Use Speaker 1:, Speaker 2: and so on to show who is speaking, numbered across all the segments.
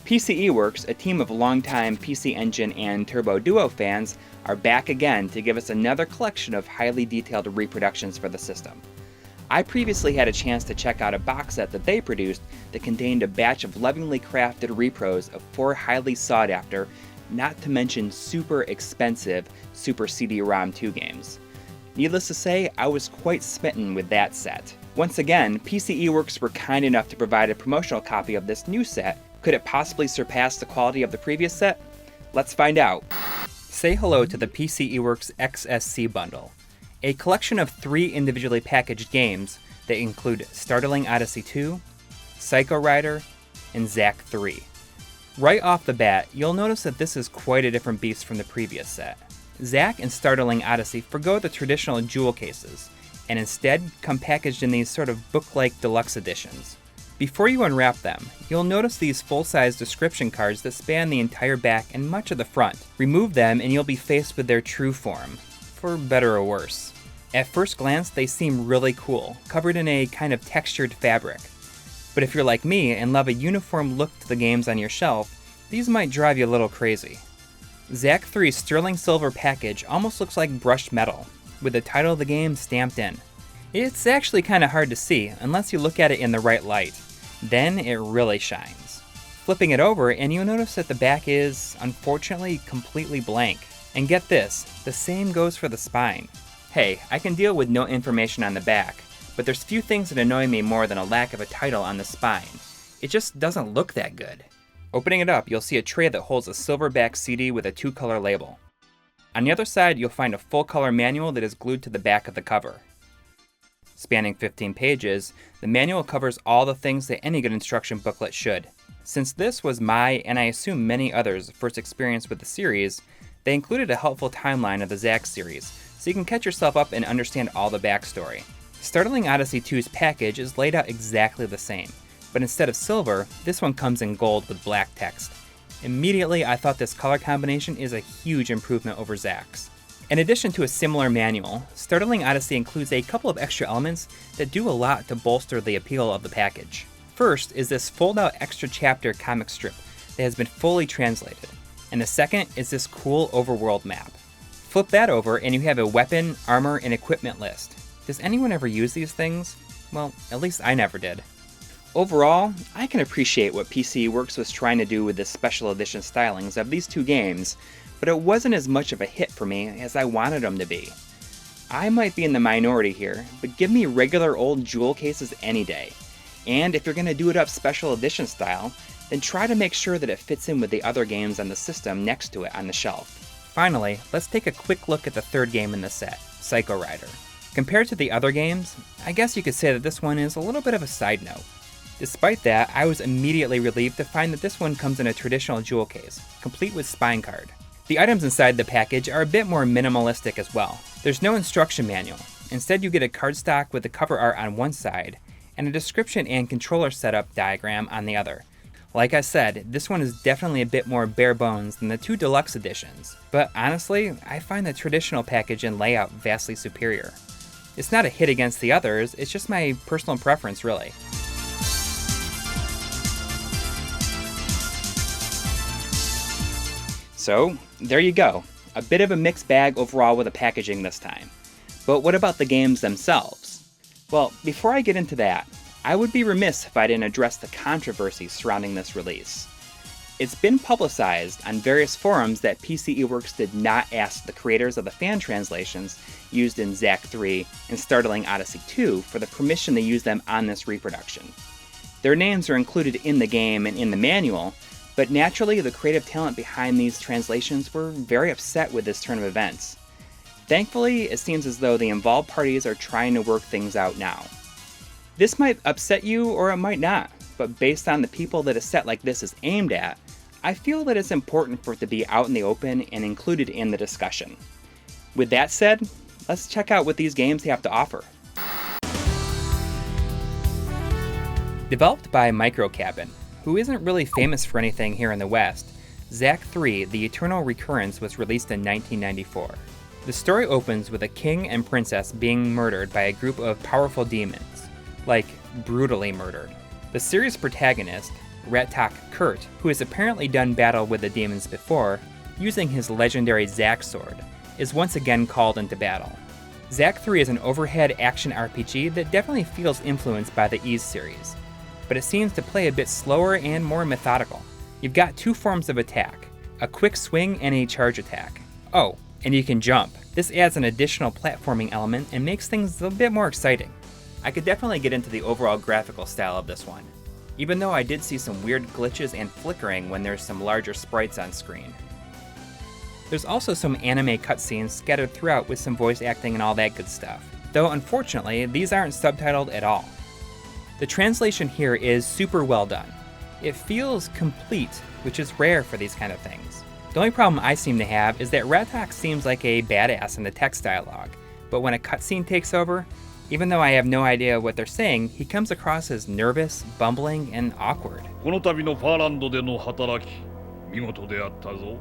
Speaker 1: PCE-Works, a team of longtime PC Engine and Turbo Duo fans, are back again to give us another collection of highly detailed reproductions for the system. I previously had a chance to check out a box set that they produced that contained a batch of lovingly crafted repros of 4 highly sought after, not to mention super expensive Super CD-ROM 2 games. Needless to say, I was quite smitten with that set. Once again, PCE-Works were kind enough to provide a promotional copy of this new set. Could it possibly surpass the quality of the previous set? Let's find out. Say hello to the PCE-Works X.S.C bundle, a collection of 3 individually packaged games that include Startling Odyssey II, Cycho Rider, and Zac III. Right off the bat, you'll notice that this is quite a different beast from the previous set. Zac and Startling Odyssey forgo the traditional jewel cases, and instead come packaged in these sort of book-like deluxe editions. Before you unwrap them, you'll notice these full-size description cards that span the entire back and much of the front. Remove them and you'll be faced with their true form, for better or worse. At first glance, they seem really cool, covered in a kind of textured fabric. But if you're like me and love a uniform look to the games on your shelf, these might drive you a little crazy. Zac III's sterling silver package almost looks like brushed metal, with the title of the game stamped in. It's actually kind of hard to see unless you look at it in the right light. Then it really shines. Flipping it over and you'll notice that the back is, unfortunately, completely blank. And get this, the same goes for the spine. Hey, I can deal with no information on the back, but there's few things that annoy me more than a lack of a title on the spine. It just doesn't look that good. Opening it up, you'll see a tray that holds a silverback CD with a 2-color label. On the other side, you'll find a full-color manual that is glued to the back of the cover. Spanning 15 pages, the manual covers all the things that any good instruction booklet should. Since this was my, and I assume many others' first experience with the series, they included a helpful timeline of the Zac series, so you can catch yourself up and understand all the backstory. Startling Odyssey II's package is laid out exactly the same, but instead of silver, this one comes in gold with black text. Immediately, I thought this color combination is a huge improvement over Zac's. In addition to a similar manual, Startling Odyssey includes a couple of extra elements that do a lot to bolster the appeal of the package. First is this fold-out extra chapter comic strip that has been fully translated, and the second is this cool overworld map. Flip that over and you have a weapon, armor, and equipment list. Does anyone ever use these things? Well, at least I never did. Overall, I can appreciate what PCE-Works was trying to do with the special edition stylings of these 2 games, but it wasn't as much of a hit for me as I wanted them to be. I might be in the minority here, but give me regular old jewel cases any day. And if you're going to do it up special edition style, then try to make sure that it fits in with the other games on the system next to it on the shelf. Finally, let's take a quick look at the 3rd game in the set, Cycho Rider. Compared to the other games, I guess you could say that this one is a little bit of a side note. Despite that, I was immediately relieved to find that this one comes in a traditional jewel case, complete with spine card. The items inside the package are a bit more minimalistic as well. There's no instruction manual. Instead, you get a cardstock with the cover art on one side, and a description and controller setup diagram on the other. Like I said, this one is definitely a bit more bare bones than the 2 deluxe editions, but honestly, I find the traditional package and layout vastly superior. It's not a hit against the others, it's just my personal preference really. So, there you go. A bit of a mixed bag overall with the packaging this time. But what about the games themselves? Well, before I get into that, I would be remiss if I didn't address the controversy surrounding this release. It's been publicized on various forums that PCE-Works did not ask the creators of the fan translations used in Zac III and Startling Odyssey II for the permission to use them on this reproduction. Their names are included in the game and in the manual, but naturally the creative talent behind these translations were very upset with this turn of events. Thankfully, it seems as though the involved parties are trying to work things out now. This might upset you or it might not, but based on the people that a set like this is aimed at, I feel that it's important for it to be out in the open and included in the discussion. With that said, let's check out what these games have to offer. Developed by Microcabin, who isn't really famous for anything here in the West, Zac III: The Eternal Recurrence was released in 1994. The story opens with a king and princess being murdered by a group of powerful demons. Like, brutally murdered. The series protagonist, Ratak Kurt, who has apparently done battle with the demons before, using his legendary Zac sword, is once again called into battle. Zac III is an overhead action RPG that definitely feels influenced by the Ys series, but it seems to play a bit slower and more methodical. You've got two forms of attack, a quick swing and a charge attack. Oh, and you can jump. This adds an additional platforming element and makes things a bit more exciting. I could definitely get into the overall graphical style of this one, even though I did see some weird glitches and flickering when there's some larger sprites on screen. There's also some anime cutscenes scattered throughout with some voice acting and all that good stuff, though unfortunately these aren't subtitled at all. The translation here is super well done. It feels complete, which is rare for these kind of things. The only problem I seem to have is that Ratak seems like a badass in the text dialogue, but when a cutscene takes over, even though I have no idea what they're saying, he comes across as nervous, bumbling, and awkward.
Speaker 2: この度のファーランドでの働き、見事であったぞ。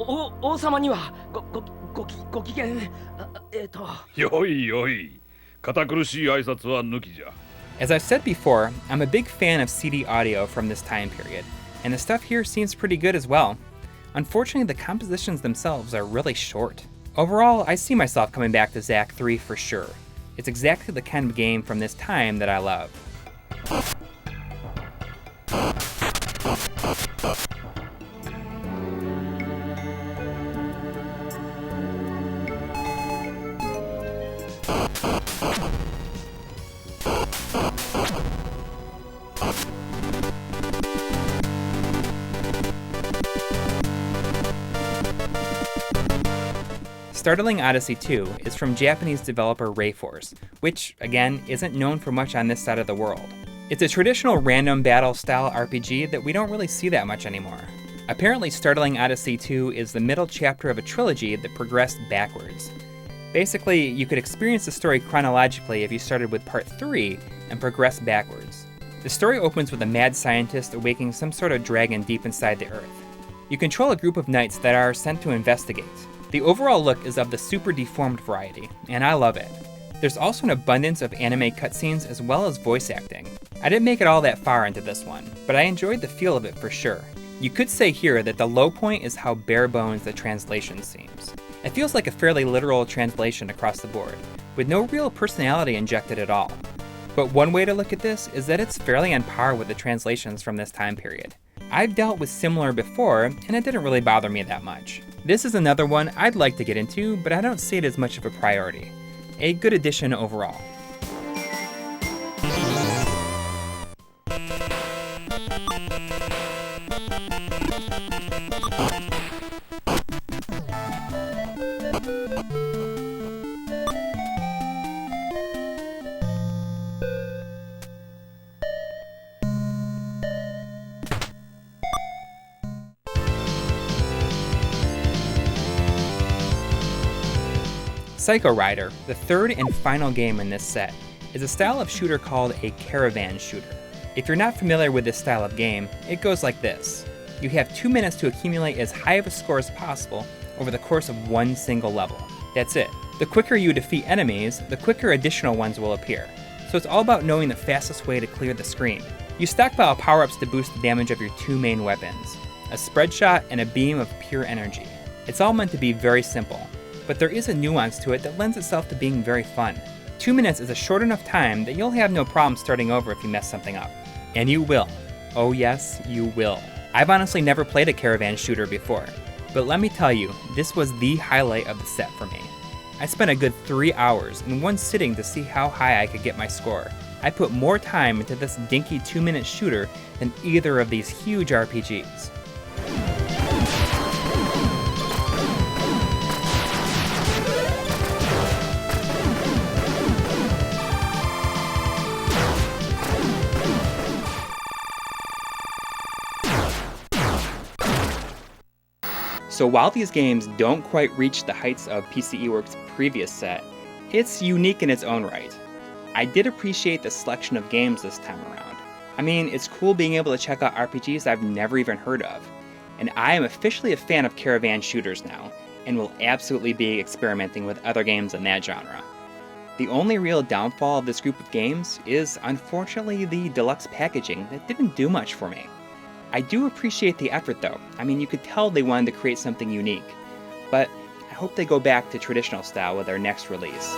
Speaker 3: 王様にはご機嫌。
Speaker 2: よいよい。堅苦しい挨拶は抜きじゃ。
Speaker 1: As I've said before, I'm a big fan of CD audio from this time period, and the stuff here seems pretty good as well. Unfortunately, the compositions themselves are really short. Overall, I see myself coming back to Zac III for sure. It's exactly the kind of game from this time that I love. Startling Odyssey II is from Japanese developer Rayforce, which, again, isn't known for much on this side of the world. It's a traditional random battle style RPG that we don't really see that much anymore. Apparently, Startling Odyssey II is the middle chapter of a trilogy that progressed backwards. Basically, you could experience the story chronologically if you started with Part 3 and progressed backwards. The story opens with a mad scientist awakening some sort of dragon deep inside the Earth. You control a group of knights that are sent to investigate. The overall look is of the super deformed variety, and I love it. There's also an abundance of anime cutscenes as well as voice acting. I didn't make it all that far into this one, but I enjoyed the feel of it for sure. You could say here that the low point is how bare bones the translation seems. It feels like a fairly literal translation across the board, with no real personality injected at all. But one way to look at this is that it's fairly on par with the translations from this time period. I've dealt with similar before, and it didn't really bother me that much. This is another one I'd like to get into, but I don't see it as much of a priority. A good addition overall. Cycho Rider, the third and final game in this set, is a style of shooter called a caravan shooter. If you're not familiar with this style of game, it goes like this. You have 2 minutes to accumulate as high of a score as possible over the course of one single level. That's it. The quicker you defeat enemies, the quicker additional ones will appear. So it's all about knowing the fastest way to clear the screen. You stockpile power-ups to boost the damage of your two main weapons, a spread shot and a beam of pure energy. It's all meant to be very simple, but there is a nuance to it that lends itself to being very fun. 2 minutes is a short enough time that you'll have no problem starting over if you mess something up. And you will. Oh yes, you will. I've honestly never played a caravan shooter before, but let me tell you, this was the highlight of the set for me. I spent a good 3 hours in one sitting to see how high I could get my score. I put more time into this dinky 2-minute shooter than either of these huge RPGs. So while these games don't quite reach the heights of PCE-Works' previous set, it's unique in its own right. I did appreciate the selection of games this time around. I mean, it's cool being able to check out RPGs I've never even heard of. And I am officially a fan of caravan shooters now, and will absolutely be experimenting with other games in that genre. The only real downfall of this group of games is, unfortunately, the deluxe packaging that didn't do much for me. I do appreciate the effort though. I mean, you could tell they wanted to create something unique. But I hope they go back to traditional style with their next release.